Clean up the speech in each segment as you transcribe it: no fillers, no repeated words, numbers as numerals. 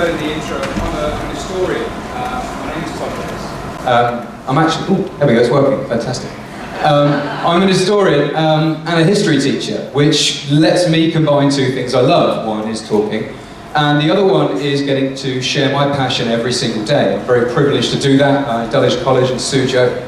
heard in the intro, I'm an historian. My name is Tom. I'm actually, there we go, it's working, fantastic. I'm an historian and a history teacher, which lets me combine two things I love. One is talking, and the other one is getting to share my passion every single day. I'm very privileged to do that at Dulwich College in Suzhou.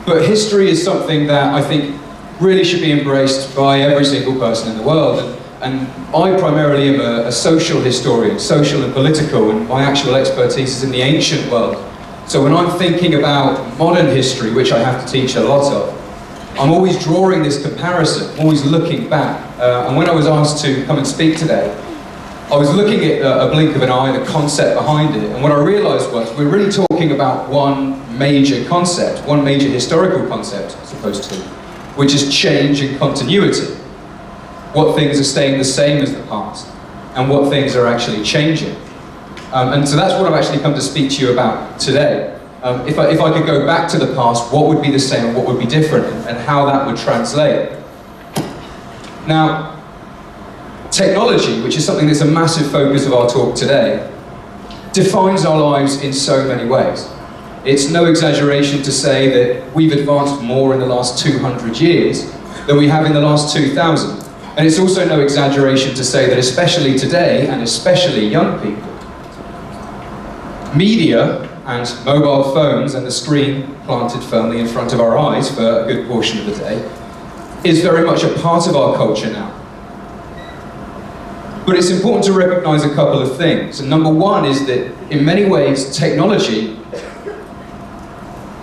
But history is something that I think really should be embraced by every single person in the world. And I primarily am a social historian, social and political, and my actual expertise is in the ancient world. So when I'm thinking about modern history, which I have to teach a lot of, I'm always drawing this comparison, always looking back. And when I was asked to come and speak today, I was looking at a blink of an eye, the concept behind it, and what I realized was we're really talking about one major concept, one major historical concept, as opposed to, which is change and continuity. What things are staying the same as the past, and what things are actually changing. And so that's what I've actually come to speak to you about today. If I could go back to the past, what would be the same and what would be different, and how that would translate. Now, technology, which is something that's a massive focus of our talk today, defines our lives in so many ways. It's no exaggeration to say that we've advanced more in the last 200 years than we have in the last 2,000. And it's also no exaggeration to say that especially today, and especially young people, media and mobile phones and the screen planted firmly in front of our eyes for a good portion of the day is very much a part of our culture now. But it's important to recognize a couple of things. And number one is that in many ways technology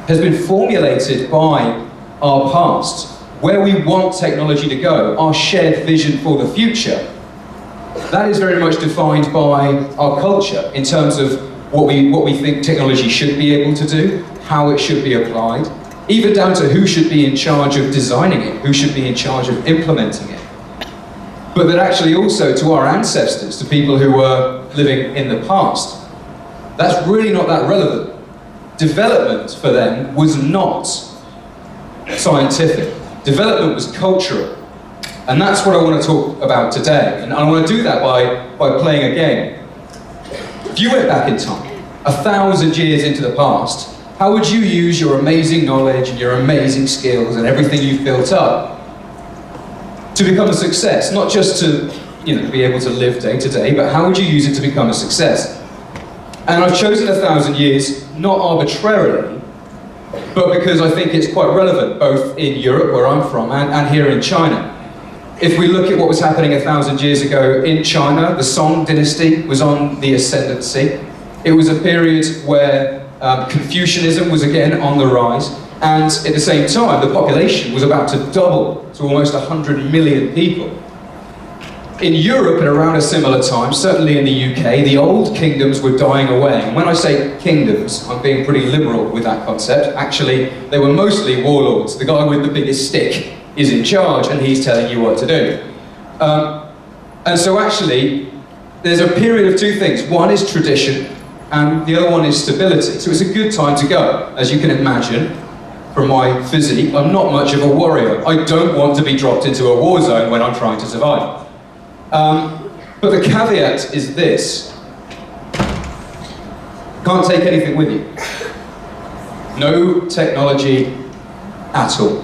has been formulated by our past. Where we want technology to go, our shared vision for the future, that is very much defined by our culture in terms of what we think technology should be able to do, how it should be applied, even down to who should be in charge of designing it, who should be in charge of implementing it. But that actually also to our ancestors, to people who were living in the past, that's really not that relevant. Development for them was not scientific. Development was cultural. And that's what I want to talk about today. And I want to do that by playing a game. If you went back in time, 1,000 years into the past, how would you use your amazing knowledge and your amazing skills and everything you've built up to become a success? Not just to be able to live day to day, but how would you use it to become a success? And I've chosen 1,000 years not arbitrarily, but because I think it's quite relevant, both in Europe, where I'm from, and here in China. If we look at what was happening 1,000 years ago in China, the Song dynasty was on the ascendancy. It was a period where Confucianism was again on the rise, and at the same time, the population was about to double to almost 100 million people. In Europe, at around a similar time, certainly in the UK, the old kingdoms were dying away. And when I say kingdoms, I'm being pretty liberal with that concept. Actually, they were mostly warlords. The guy with the biggest stick is in charge, and he's telling you what to do. And so actually, there's a period of two things. One is tradition, and the other one is stability. So it's a good time to go. As you can imagine, from my physique, I'm not much of a warrior. I don't want to be dropped into a war zone when I'm trying to survive. But the caveat is this: can't take anything with you. No technology at all.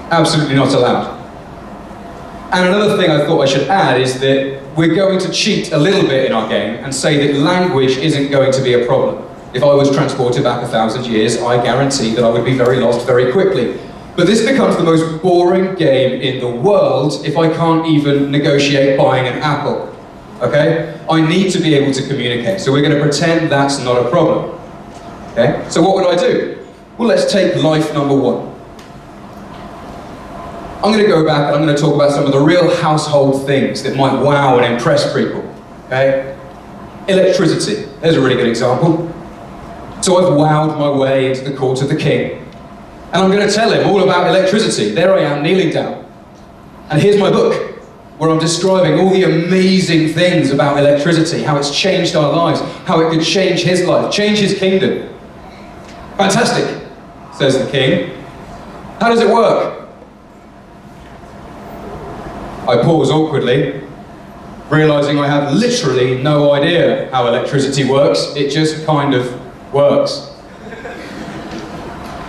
Absolutely not allowed. And another thing I thought I should add is that we're going to cheat a little bit in our game and say that language isn't going to be a problem. If I was transported back 1,000 years, I guarantee that I would be very lost very quickly. But this becomes the most boring game in the world if I can't even negotiate buying an apple, okay? I need to be able to communicate, so we're going to pretend that's not a problem, okay? So what would I do? Well, let's take life number one. I'm going to go back and I'm going to talk about some of the real household things that might wow and impress people, okay? Electricity, there's a really good example. So I've wowed my way into the court of the king. And I'm going to tell him all about electricity. There I am, kneeling down. And here's my book, where I'm describing all the amazing things about electricity, how it's changed our lives, how it could change his life, change his kingdom. Fantastic, says the king. How does it work? I pause awkwardly. realizing I have literally no idea how electricity works. It just kind of works.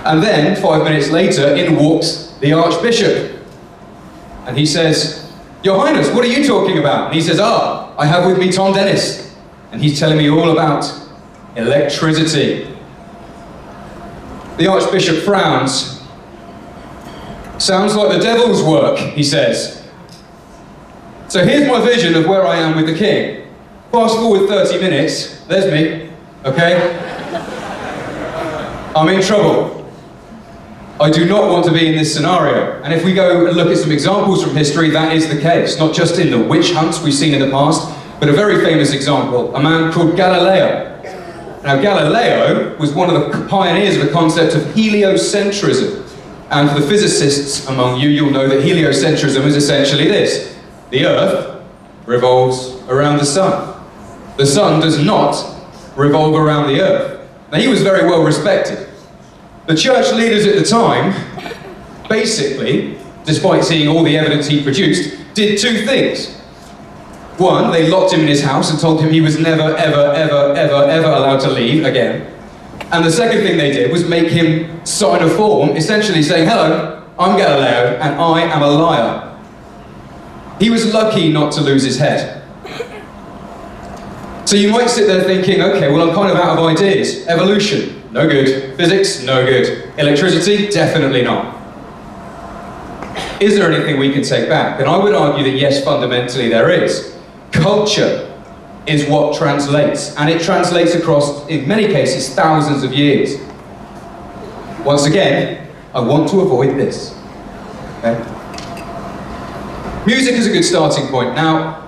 And then, 5 minutes later, in walks the Archbishop. And he says, "Your Highness, what are you talking about?" And he says, "I have with me Tom Dennis." And he's telling me all about electricity. The Archbishop frowns. "Sounds like the devil's work," he says. So here's my vision of where I am with the king. Fast forward 30 minutes, there's me, okay? I'm in trouble. I do not want to be in this scenario. And if we go and look at some examples from history, that is the case. Not just in the witch hunts we've seen in the past, but a very famous example, a man called Galileo. Now Galileo was one of the pioneers of the concept of heliocentrism. And for the physicists among you, you'll know that heliocentrism is essentially this. The Earth revolves around the Sun. The Sun does not revolve around the Earth. Now he was very well respected. The church leaders at the time, basically, despite seeing all the evidence he produced, did two things. One, they locked him in his house and told him he was never, ever, ever, ever, ever allowed to leave again. And the second thing they did was make him sign a form, essentially saying, "Hello, I'm Galileo, and I am a liar." He was lucky not to lose his head. So you might sit there thinking, okay, well, I'm kind of out of ideas. Evolution, no good. Physics, no good. Electricity, definitely not. Is there anything we can take back? And I would argue that yes, fundamentally there is. Culture is what translates, and it translates across, in many cases, thousands of years. Once again, I want to avoid this. Okay? Music is a good starting point. Now,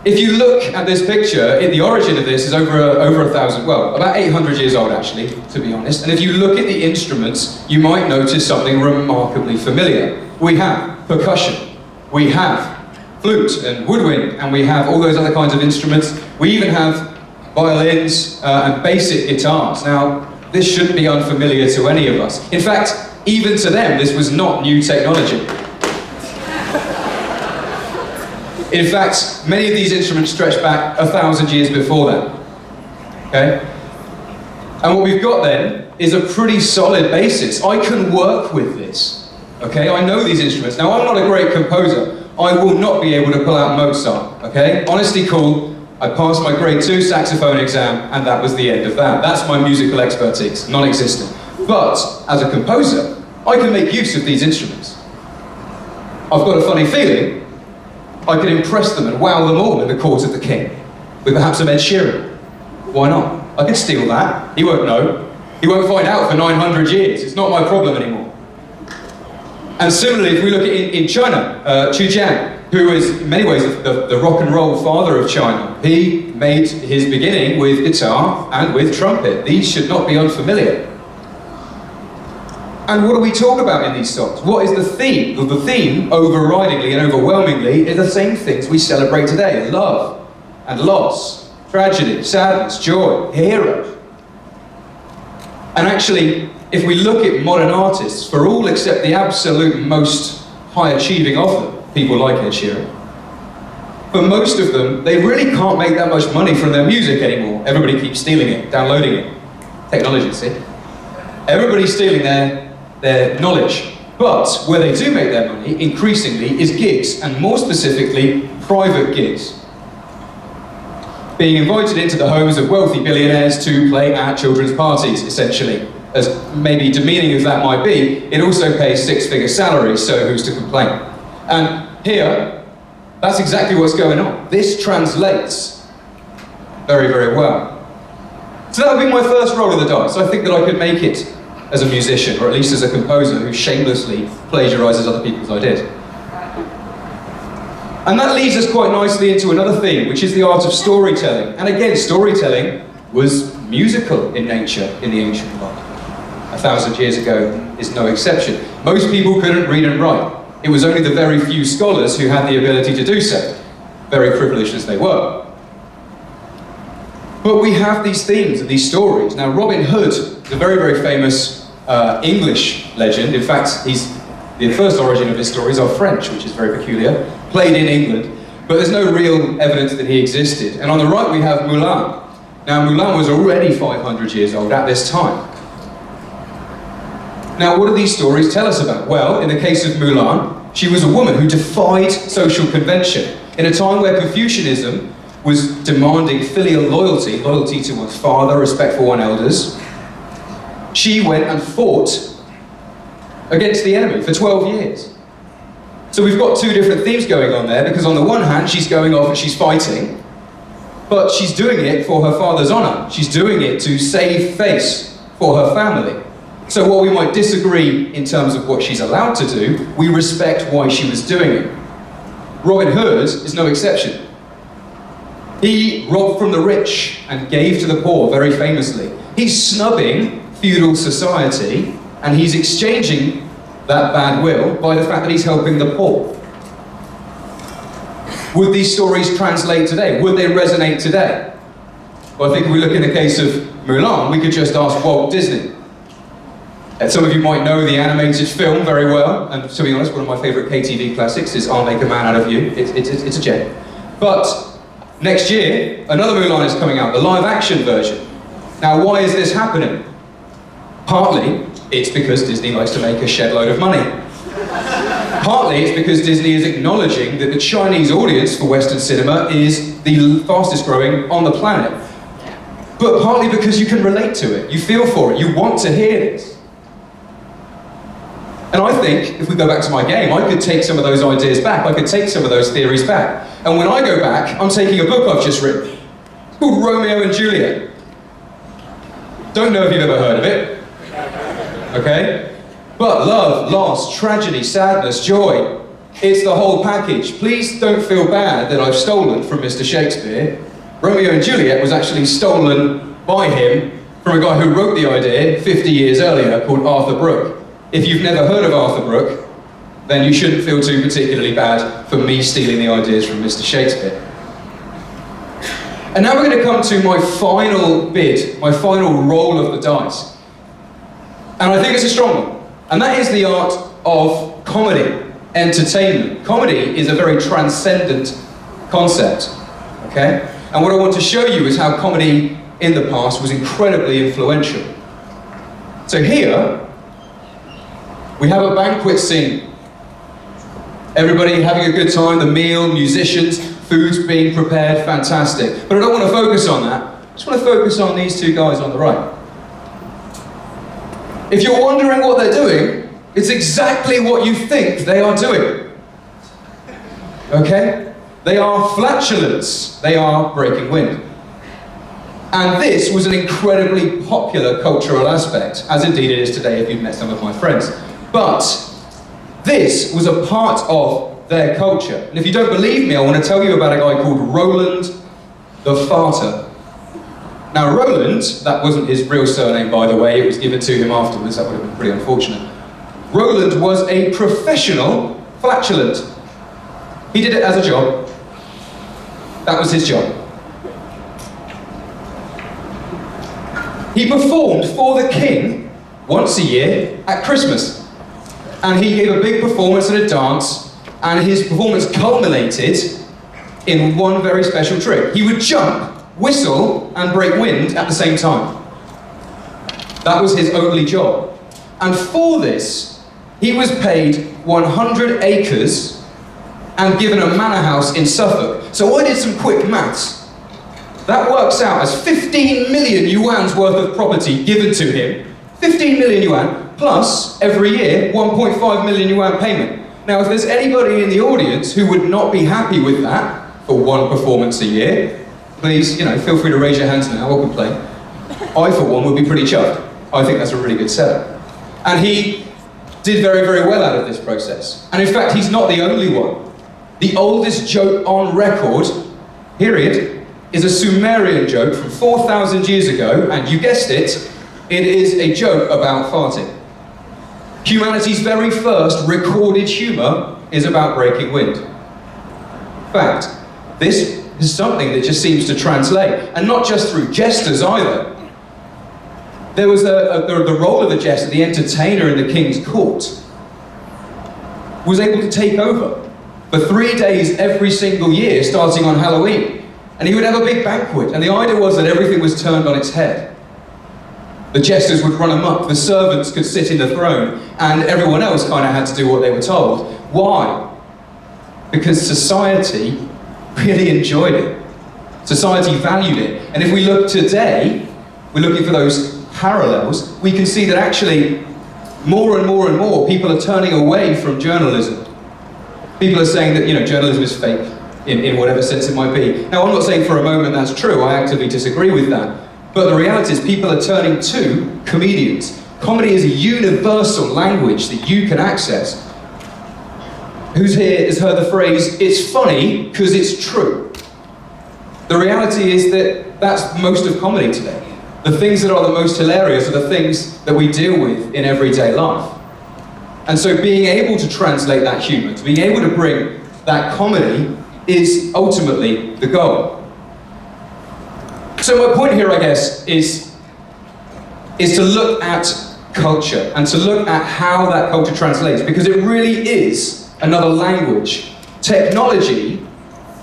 if you look at this picture, the origin of this is over 1,000, well, about 800 years old actually, to be honest. And if you look at the instruments, you might notice something remarkably familiar. We have percussion, we have flute and woodwind, and we have all those other kinds of instruments. We even have violins and basic guitars. Now, this shouldn't be unfamiliar to any of us. In fact, even to them, this was not new technology. In fact, many of these instruments stretch back 1,000 years before that. Okay? And what we've got then is a pretty solid basis. I can work with this. Okay? I know these instruments. Now, I'm not a great composer. I will not be able to pull out Mozart. Okay? Honestly cool. I passed my grade 2 saxophone exam, and that was the end of that. That's my musical expertise, non-existent. But, as a composer, I can make use of these instruments. I've got a funny feeling I could impress them and wow them all in the court of the king, with perhaps some Ed Sheeran. Why not? I could steal that. He won't know. He won't find out for 900 years. It's not my problem anymore. And similarly, if we look at in China, Chiang, who is in many ways the rock and roll father of China, he made his beginning with guitar and with trumpet. These should not be unfamiliar. And what do we talk about in these songs? What is the theme? Well, the theme, overridingly and overwhelmingly, is the same things we celebrate today. Love and loss, tragedy, sadness, joy, hero. And actually, if we look at modern artists, for all except the absolute most high-achieving of them, people like Ed Sheeran, for most of them, they really can't make that much money from their music anymore. Everybody keeps stealing it, downloading it. Technology, see? Everybody's stealing their knowledge. But where they do make their money, increasingly, is gigs, and more specifically, private gigs. Being invited into the homes of wealthy billionaires to play at children's parties, essentially. As maybe demeaning as that might be, it also pays six-figure salaries, so who's to complain? And here, that's exactly what's going on. This translates very, very well. So that would be my first roll of the dice. I think that I could make it as a musician, or at least as a composer who shamelessly plagiarizes other people's ideas. And that leads us quite nicely into another theme, which is the art of storytelling. And again, storytelling was musical in nature in the ancient world. 1,000 years ago is no exception. Most people couldn't read and write. It was only the very few scholars who had the ability to do so, very privileged as they were. But we have these themes and these stories. Now, Robin Hood is a very, very famous English legend. In fact, the first origin of his stories are French, which is very peculiar, played in England. but there's no real evidence that he existed. And on the right we have Mulan. Now Mulan was already 500 years old at this time. Now what do these stories tell us about? Well, in the case of Mulan, she was a woman who defied social convention in a time where Confucianism was demanding filial loyalty, loyalty to one's father, respect for one's elders. She went and fought against the enemy for 12 years. So we've got two different themes going on there, because on the one hand, she's going off and she's fighting, but she's doing it for her father's honor. She's doing it to save face for her family. So while we might disagree in terms of what she's allowed to do, we respect why she was doing it. Robin Hood is no exception. He robbed from the rich and gave to the poor, very famously. He's snubbing feudal society, and he's exchanging that bad will by the fact that he's helping the poor. Would these stories translate today? Would they resonate today? Well, I think if we look in the case of Mulan, we could just ask Walt Disney. And some of you might know the animated film very well, and to be honest, one of my favourite KTV classics is I'll Make a Man Out of You. It's a gem. But next year, another Mulan is coming out, the live-action version. Now, why is this happening? Partly, it's because Disney likes to make a shed load of money. Partly, it's because Disney is acknowledging that the Chinese audience for Western cinema is the fastest growing on the planet. But partly because you can relate to it, you feel for it, you want to hear this. And I think, if we go back to my game, I could take some of those ideas back, I could take some of those theories back. And when I go back, I'm taking a book I've just written. It's called Romeo and Juliet. Don't know if you've ever heard of it. Okay? But love, loss, tragedy, sadness, joy, it's the whole package. Please don't feel bad that I've stolen from Mr. Shakespeare. Romeo and Juliet was actually stolen by him from a guy who wrote the idea 50 years earlier, called Arthur Brooke. If you've never heard of Arthur Brooke, then you shouldn't feel too particularly bad for me stealing the ideas from Mr. Shakespeare. And now we're going to come to my final bid, my final roll of the dice. And I think it's a strong one. And that is the art of comedy, entertainment. Comedy is a very transcendent concept, okay? And what I want to show you is how comedy in the past was incredibly influential. So here, we have a banquet scene. Everybody having a good time, the meal, musicians, food's being prepared, fantastic. But I don't want to focus on that. I just want to focus on these two guys on the right. If you're wondering what they're doing, it's exactly what you think they are doing. Okay? They are flatulence. They are breaking wind. And this was an incredibly popular cultural aspect, as indeed it is today if you've met some of my friends. But this was a part of their culture. And if you don't believe me, I want to tell you about a guy called Roland the Farter. Now Roland, that wasn't his real surname by the way, it was given to him afterwards, that would have been pretty unfortunate. Roland was a professional flatulent. He did it as a job. That was his job. He performed for the king once a year at Christmas. And he gave a big performance and a dance, and his performance culminated in one very special trick. He would jump, whistle, and break wind at the same time. That was his only job. And for this, he was paid 100 acres and given a manor house in Suffolk. So I did some quick maths. That works out as 15 million yuan's worth of property given to him. 15 million yuan, plus, every year, 1.5 million yuan payment. Now, if there's anybody in the audience who would not be happy with that for one performance a year, please, feel free to raise your hands now or complain. I, for one, would be pretty chuffed. I think that's a really good setup. And he did very, very well out of this process. And in fact, he's not the only one. The oldest joke on record, period, is a Sumerian joke from 4,000 years ago, and you guessed it, it is a joke about farting. Humanity's very first recorded humour is about breaking wind. In fact, this is something that just seems to translate, and not just through jesters either. There was the role of the jester, the entertainer in the king's court, was able to take over. for 3 days every single year, starting on Halloween. And he would have a big banquet, and the idea was that everything was turned on its head. The jesters would run amok, the servants could sit in the throne, and everyone else kind of had to do what they were told. Why? Because society really enjoyed it. Society valued it. And if we look today, we're looking for those parallels, we can see that actually more and more and more people are turning away from journalism. People are saying that, journalism is fake in whatever sense it might be. Now, I'm not saying for a moment that's true. I actively disagree with that. But the reality is people are turning to comedians. Comedy is a universal language that you can access. Who's here has heard the phrase, "It's funny because it's true"? The reality is that that's most of comedy today. The things that are the most hilarious are the things that we deal with in everyday life. And so being able to translate that humour, to being able to bring that comedy, is ultimately the goal. So my point here, I guess, is to look at culture and to look at how that culture translates, because it really is another language. Technology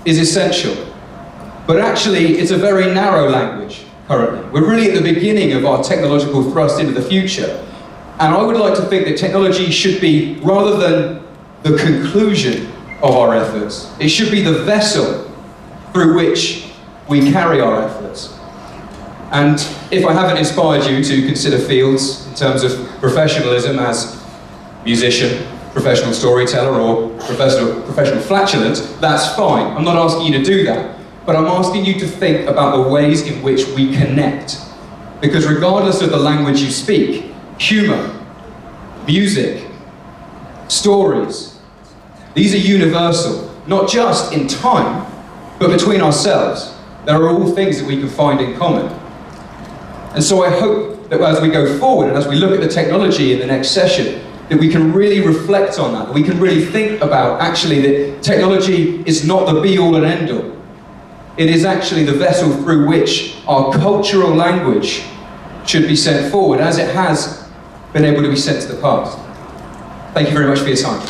is essential, but actually it's a very narrow language currently. We're really at the beginning of our technological thrust into the future. And I would like to think that technology should be, rather than the conclusion of our efforts, it should be the vessel through which we carry our efforts. And if I haven't inspired you to consider fields in terms of professionalism as musician, professional storyteller, or professional flatulent, that's fine. I'm not asking you to do that. But I'm asking you to think about the ways in which we connect. Because regardless of the language you speak, humor, music, stories, these are universal, not just in time, but between ourselves. There are all things that we can find in common. And so I hope that as we go forward and as we look at the technology in the next session, that we can really reflect on that we can really think about actually that technology is not the be-all and end-all. It is actually the vessel through which our cultural language should be sent forward, as it has been able to be sent to the past. Thank you very much for your time.